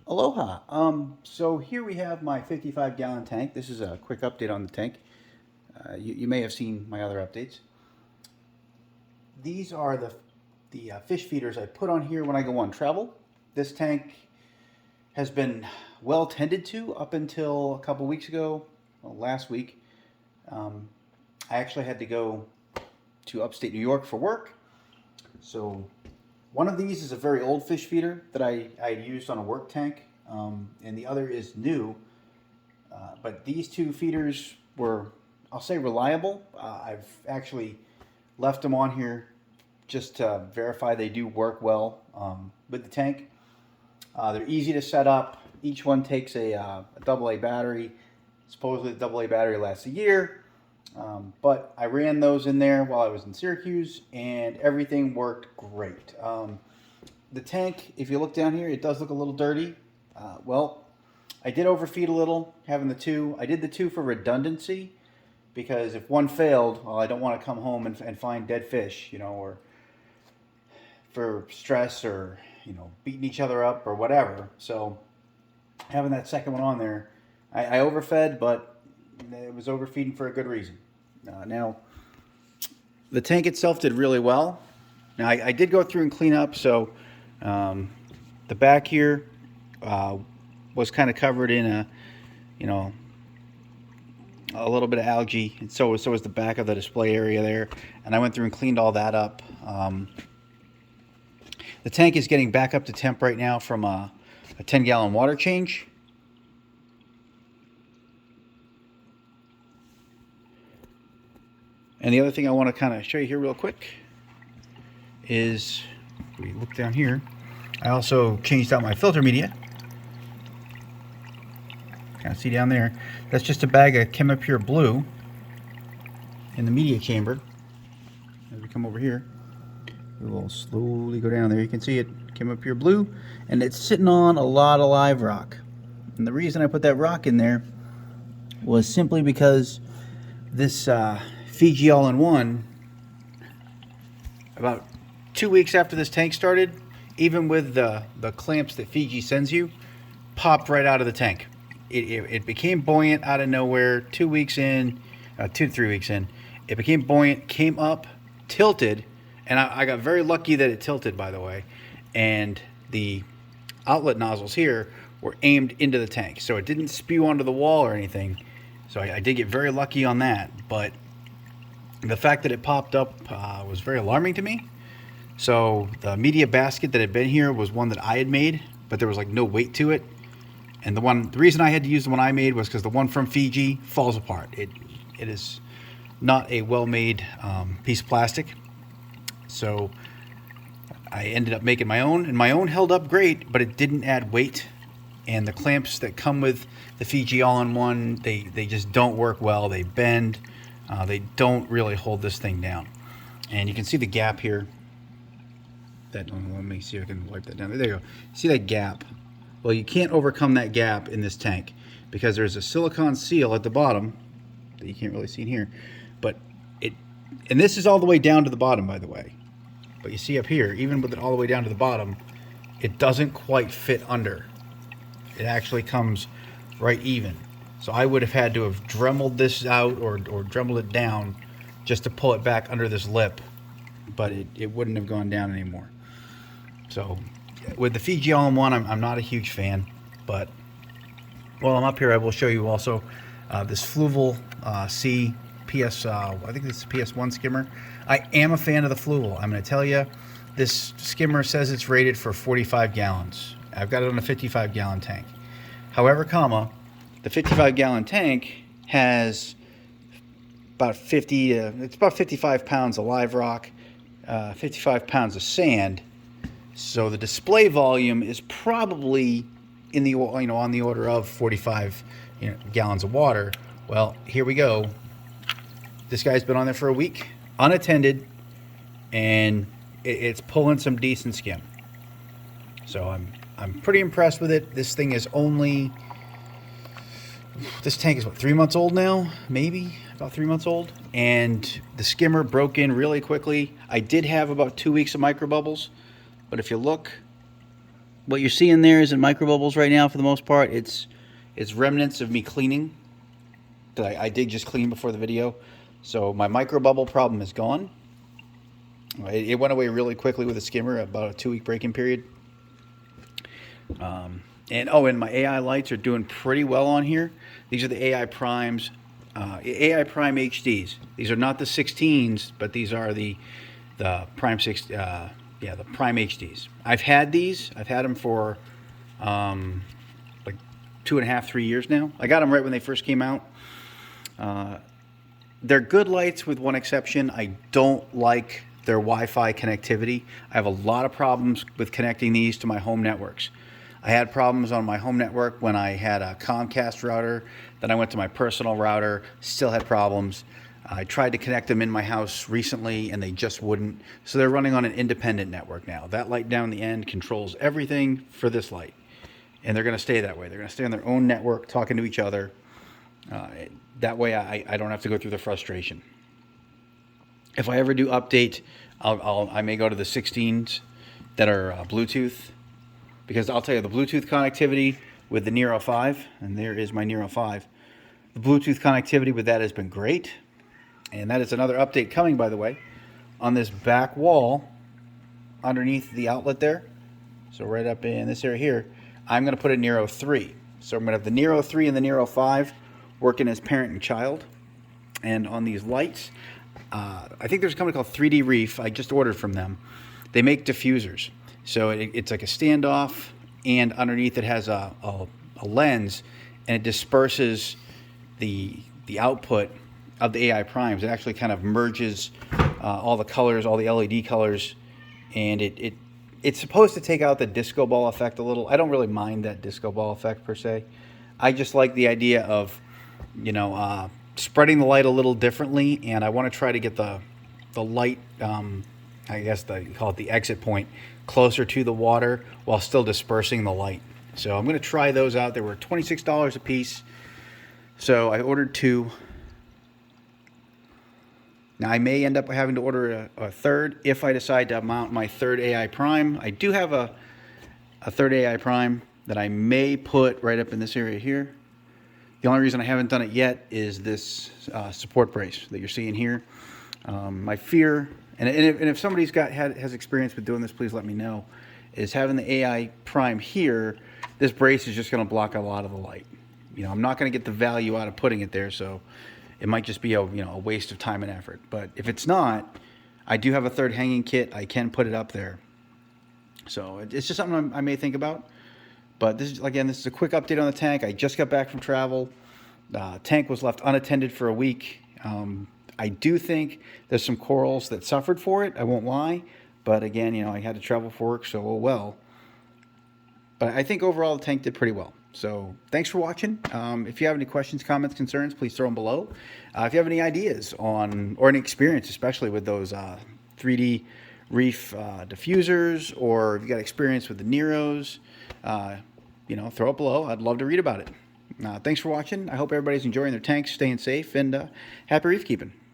Aloha. So here we have my 55-gallon tank. This is a quick update on the tank. You may have seen my other updates. These are the fish feeders I put on here when I go on travel. This tank has been well tended to up until a couple weeks ago, well, last week. Um, I actually had to go to upstate New York for work. So one of these is a very old fish feeder that I used on a work tank, and the other is new. But these two feeders were, I'll say, reliable. I've actually left them on here just to verify they do work well with the tank. They're easy to set up. Each one takes a AA battery. Supposedly, the AA battery lasts a year. But I ran those in there while I was in Syracuse, and everything worked great. The tank, if you look down here, it does look a little dirty. Well, I did overfeed a little, having the two. I did the two for redundancy because if one failed, well, I don't want to come home and find dead fish, or for stress or, beating each other up or whatever. So having that second one on there, I overfed, but it was overfeeding for a good reason. Now, the tank itself did really well. Now, I did go through and clean up, so the back here uh, was kind of covered in you know, a little bit of algae, and so was the back of the display area there. And I went through and cleaned all that up. The tank is getting back up to temp right now from a 10-gallon water change. And the other thing I want to kind of show you here real quick is, if we look down here, I also changed out my filter media. Kind of see down there, that's just a bag of Chemipure Blue in the media chamber. As we come over here, we will slowly go down there. You can see it, Chemipure Blue, and it's sitting on a lot of live rock. And the reason I put that rock in there was simply because this Fiji All-in-One, about 2 weeks after this tank started, even with the clamps that Fiji sends you, popped right out of the tank. It became buoyant out of nowhere 2 weeks in, 2 to 3 weeks in. It became buoyant, came up, tilted, and I got very lucky that it tilted, by the way. And the outlet nozzles here were aimed into the tank, so it didn't spew onto the wall or anything. So I did get very lucky on that, but the fact that it popped up was very alarming to me. So the media basket that had been here was one that I had made, but there was like no weight to it. And the reason I had to use the one I made was because the one from Fiji falls apart. It is not a well-made piece of plastic. So I ended up making my own, and my own held up great, but it didn't add weight. And the clamps that come with the Fiji All-in-One, they just don't work well. They bend. They don't really hold this thing down. And you can see the gap here. Let me see if I can wipe that down. There you go. See that gap? Well, you can't overcome that gap in this tank because there's a silicone seal at the bottom that you can't really see in here. But and this is all the way down to the bottom, by the way. But you see up here, even with it all the way down to the bottom, it doesn't quite fit under. It actually comes right even. So I would have had to have dremeled this out or dremeled it down just to pull it back under this lip, but it wouldn't have gone down anymore. So with the Fiji All-in-One, I'm not a huge fan, but while I'm up here, I will show you also this Fluval C PS, I think this is PS1 skimmer. I am a fan of the Fluval. I'm going to tell you, this skimmer says it's rated for 45 gallons. I've got it on a 55-gallon tank. However, the 55-gallon tank has about 55 pounds of live rock, 55 pounds of sand. So the display volume is probably in the on the order of 45 gallons of water. Well, here we go. This guy's been on there for a week, unattended, and it's pulling some decent skim. So I'm pretty impressed with it. This thing is only, this tank is what, 3 months old now? Maybe about 3 months old. And the skimmer broke in really quickly. I did have about 2 weeks of micro bubbles, but if you look, what you're seeing there is in microbubbles right now for the most part. It's remnants of me cleaning that I did just clean before the video. So my microbubble problem is gone. It went away really quickly with a skimmer, about a 2-week break-in period. And my AI lights are doing pretty well on here. These are the AI Primes, AI Prime HDs. These are not the 16s, but these are the Prime 6, the Prime HDs. I've had these. I've had them for like 2.5, 3 years now. I got them right when they first came out. They're good lights with one exception. I don't like their Wi-Fi connectivity. I have a lot of problems with connecting these to my home networks. I had problems on my home network when I had a Comcast router. Then I went to my personal router, still had problems. I tried to connect them in my house recently and they just wouldn't. So they're running on an independent network now. That light down the end controls everything for this light. And they're going to stay that way. They're going to stay on their own network talking to each other. That way I don't have to go through the frustration. If I ever do update, I may go to the 16s that are Bluetooth. Because I'll tell you, the Bluetooth connectivity with the Nero 5, and there is my Nero 5, the Bluetooth connectivity with that has been great. And that is another update coming, by the way, on this back wall underneath the outlet there. So right up in this area here, I'm going to put a Nero 3. So I'm going to have the Nero 3 and the Nero 5 working as parent and child. And on these lights, I think there's a company called 3D Reef. I just ordered from them. They make diffusers. So it's like a standoff, and underneath it has a lens, and it disperses the output of the AI Primes. It actually kind of merges all the colors, all the LED colors, and it's supposed to take out the disco ball effect a little. I don't really mind that disco ball effect per se. I just like the idea of, spreading the light a little differently, and I want to try to get the light, I guess you call it the exit point, closer to the water while still dispersing the light. So I'm going to try those out. They were $26 a piece. So I ordered 2. Now I may end up having to order a third if I decide to mount my third AI Prime. I do have a third AI Prime that I may put right up in this area here. The only reason I haven't done it yet is this support brace that you're seeing here. My fear, and if somebody's has experience with doing this, please let me know, is having the AI Prime here, this brace is just going to block a lot of the light. I'm not going to get the value out of putting it there, so it might just be a waste of time and effort. But if it's not, I do have a third hanging kit. I can put it up there. So it's just something I may think about. But this is a quick update on the tank. I just got back from travel. Tank was left unattended for a week. I do think there's some corals that suffered for it. I won't lie. But again, I had to travel for work, so oh well. But I think overall the tank did pretty well. So thanks for watching. If you have any questions, comments, concerns, please throw them below. If you have any ideas or any experience, especially with those 3D Reef diffusers, or if you got experience with the Neros, throw it below. I'd love to read about it. Thanks for watching. I hope everybody's enjoying their tanks, staying safe, and happy reef keeping.